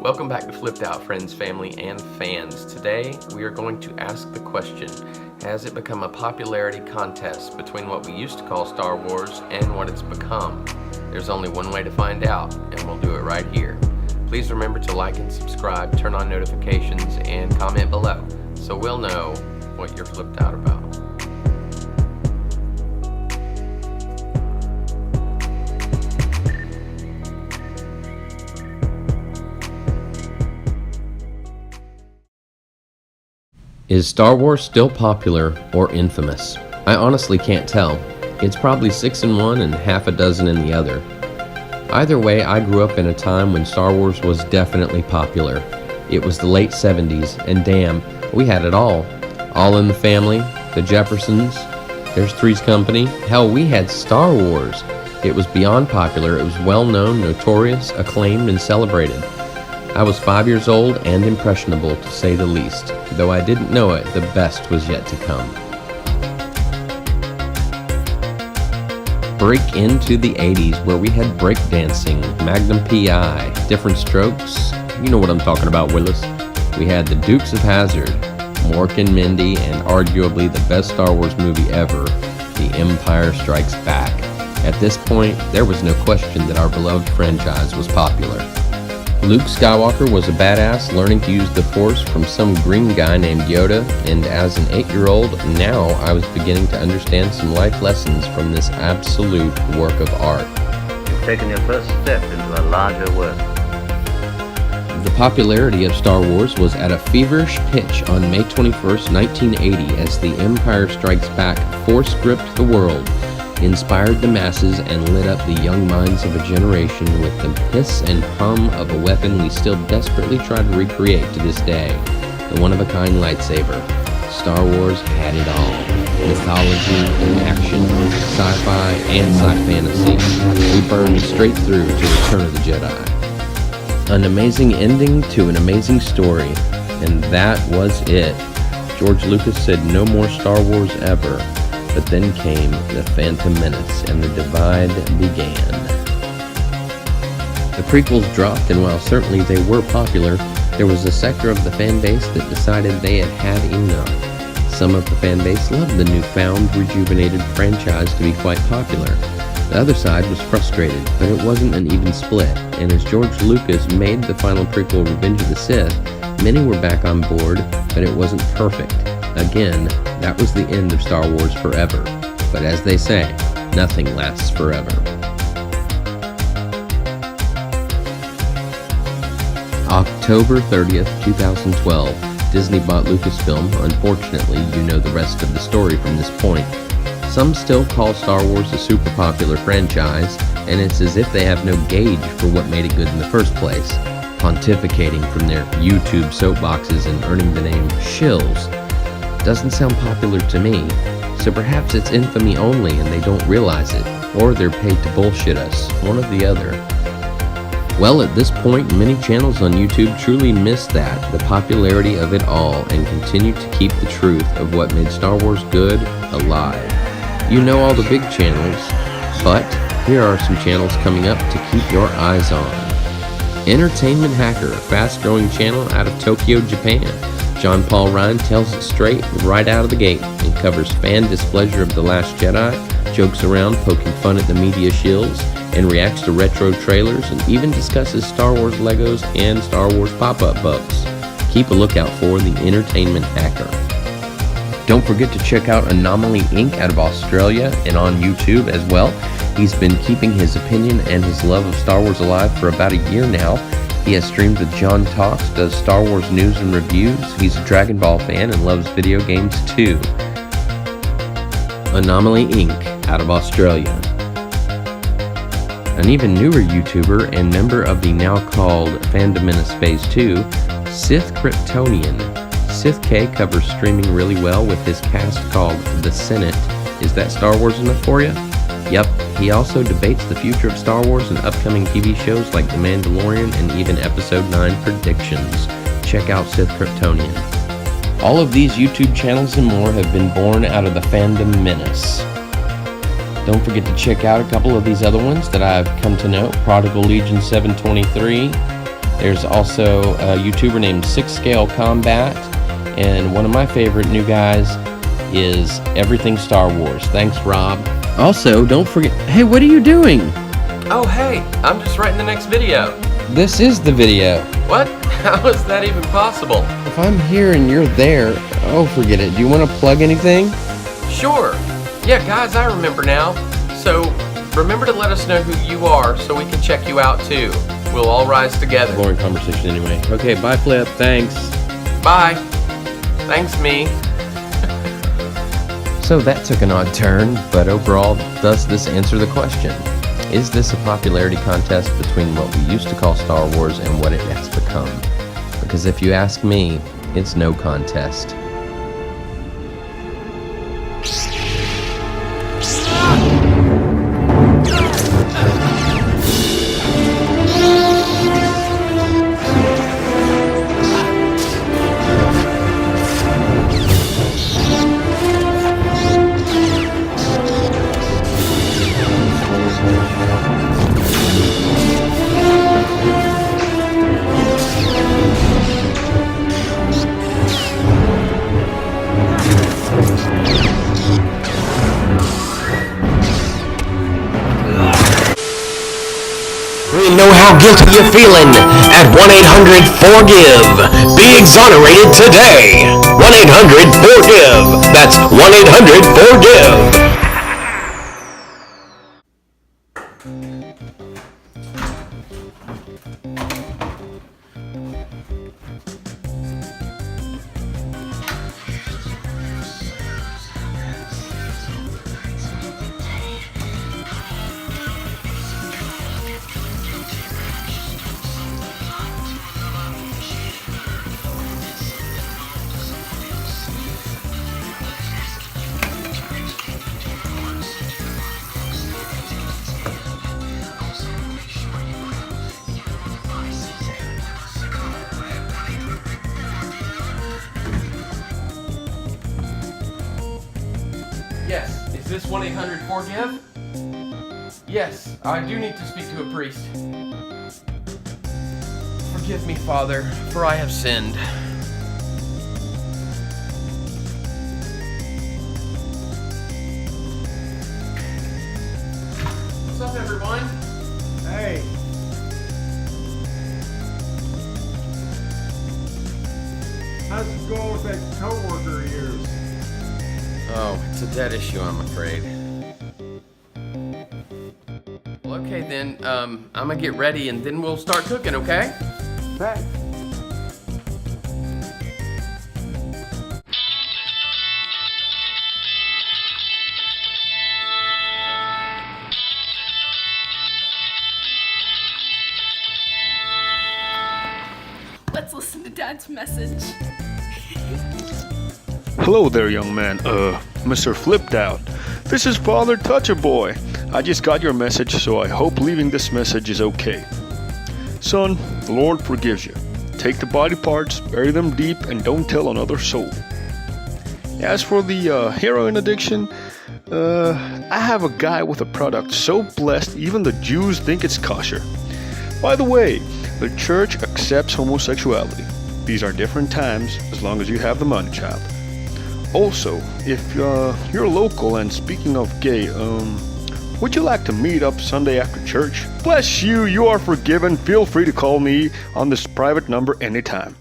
Welcome back to Flipped Out, friends, family, and fans. Today, we are going to ask the question, has it become a popularity contest between what we used to call Star Wars and what it's become? There's only one way to find out, and we'll do it right here. Please remember to like and subscribe, turn on notifications, and comment below, so we'll know what you're flipped out about. Is Star Wars still popular or infamous? I honestly can't tell. It's probably 6 in one and half a dozen in the other. Either way, I grew up in a time when Star Wars was definitely popular. It was the late 70s, and damn, we had it all. All in the Family, The Jeffersons, there's Three's Company. Hell, we had Star Wars. It was beyond popular. It was well known, notorious, acclaimed, and celebrated. I was 5 years old and impressionable, to say the least. Though I didn't know it, the best was yet to come. Break into the 80s, where we had breakdancing, Magnum P.I., Different Strokes. You know what I'm talking about, Willis. We had the Dukes of Hazzard, Mork and Mindy, and arguably the best Star Wars movie ever, The Empire Strikes Back. At this point, there was no question that our beloved franchise was popular. Luke Skywalker was a badass learning to use the Force from some green guy named Yoda, and as an 8-year-old, now I was beginning to understand some life lessons from this absolute work of art. You've taken your first step into a larger world. The popularity of Star Wars was at a feverish pitch on May 21st, 1980, as The Empire Strikes Back Force-gripped the world, inspired the masses, and lit up the young minds of a generation with the hiss and hum of a weapon we still desperately try to recreate to this day, the one-of-a-kind lightsaber. Star Wars had it all. Mythology, action, sci-fi, and sci-fantasy. We burned straight through to Return of the Jedi. An amazing ending to an amazing story, and that was it. George Lucas said no more Star Wars ever. But then came The Phantom Menace, and the divide began. The prequels dropped, and while certainly they were popular, there was a sector of the fan base that decided they had had enough. Some of the fan base loved the newfound, rejuvenated franchise to be quite popular. The other side was frustrated, but it wasn't an even split, and as George Lucas made the final prequel Revenge of the Sith, many were back on board, but it wasn't perfect. Again, that was the end of Star Wars forever. But as they say, nothing lasts forever. October 30th, 2012, Disney bought Lucasfilm. Unfortunately, you know the rest of the story from this point. Some still call Star Wars a super popular franchise, and it's as if they have no gauge for what made it good in the first place, pontificating from their YouTube soapboxes and earning the name shills. Doesn't sound popular to me, so perhaps it's infamy only and they don't realize it, or they're paid to bullshit us, one or the other. Well, at this point, many channels on YouTube truly miss that, the popularity of it all, and continue to keep the truth of what made Star Wars good alive. You know all the big channels, but here are some channels coming up to keep your eyes on. Entertainment Hacker, a fast-growing channel out of Tokyo, Japan. John Paul Ryan tells it straight right out of the gate and covers fan displeasure of The Last Jedi, jokes around poking fun at the media shills, and reacts to retro trailers, and even discusses Star Wars Legos and Star Wars pop-up books. Keep a lookout for the Entertainment Hacker. Don't forget to check out Anomaly Inc. out of Australia and on YouTube as well. He's been keeping his opinion and his love of Star Wars alive for about a year now. He has streamed with John Talks, does Star Wars news and reviews. He's a Dragon Ball fan and loves video games too. Anomaly Inc. out of Australia. An even newer YouTuber and member of the now called Phantom Menace Phase 2, Sith Kryptonian. Sith K covers streaming really well with his cast called The Senate. Is that Star Wars enough for you? Yep, he also debates the future of Star Wars and upcoming TV shows like The Mandalorian and even Episode 9 predictions. Check out Sith Kryptonian. All of these YouTube channels and more have been born out of the Phantom Menace. Don't forget to check out a couple of these other ones that I've come to know. Prodigal Legion 723, There's also a YouTuber named Six Scale Combat, and one of my favorite new guys is Everything Star Wars. Thanks, Rob. Also, don't forget... Hey, what are you doing? Oh, hey, I'm just writing the next video. This is the video. What? How is that even possible? If I'm here and you're there, oh, forget it. Do you want to plug anything? Sure. Yeah, guys, I remember now. So, remember to let us know who you are so we can check you out too. We'll all rise together. Boring conversation anyway. Okay, bye, Flip. Thanks. Bye. Thanks, me. So that took an odd turn, but overall, does this answer the question? Is this a popularity contest between what we used to call Star Wars and what it has become? Because if you ask me, it's no contest. We know how guilty you're feeling at 1-800-FORGIVE. Be exonerated today. 1-800-FORGIVE. That's 1-800-FORGIVE. Yes, is this 1-800-FORGIVE? Yes, I do need to speak to a priest. Forgive me, Father, for I have sinned. What's up, everyone? Hey. How's it going with that coworker of yours? Oh, it's a dead issue, I'm afraid. Well, okay then, I'm gonna get ready and then we'll start cooking, okay? Thanks. Let's listen to Dad's message. Hello there, young man. Mr. Flipped Out. This is Father Toucher Boy. I just got your message, so I hope leaving this message is okay. Son, the Lord forgives you. Take the body parts, bury them deep, and don't tell another soul. As for the heroin addiction, I have a guy with a product so blessed even the Jews think it's kosher. By the way, the church accepts homosexuality. These are different times, as long as you have the money, child. Also, if you're local and speaking of gay, would you like to meet up Sunday after church? Bless you, you are forgiven. Feel free to call me on this private number anytime.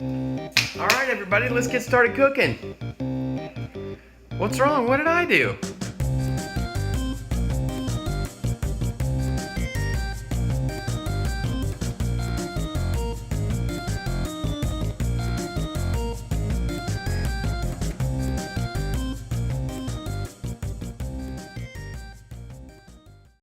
Alright, everybody, let's get started cooking. What's wrong? What did I do?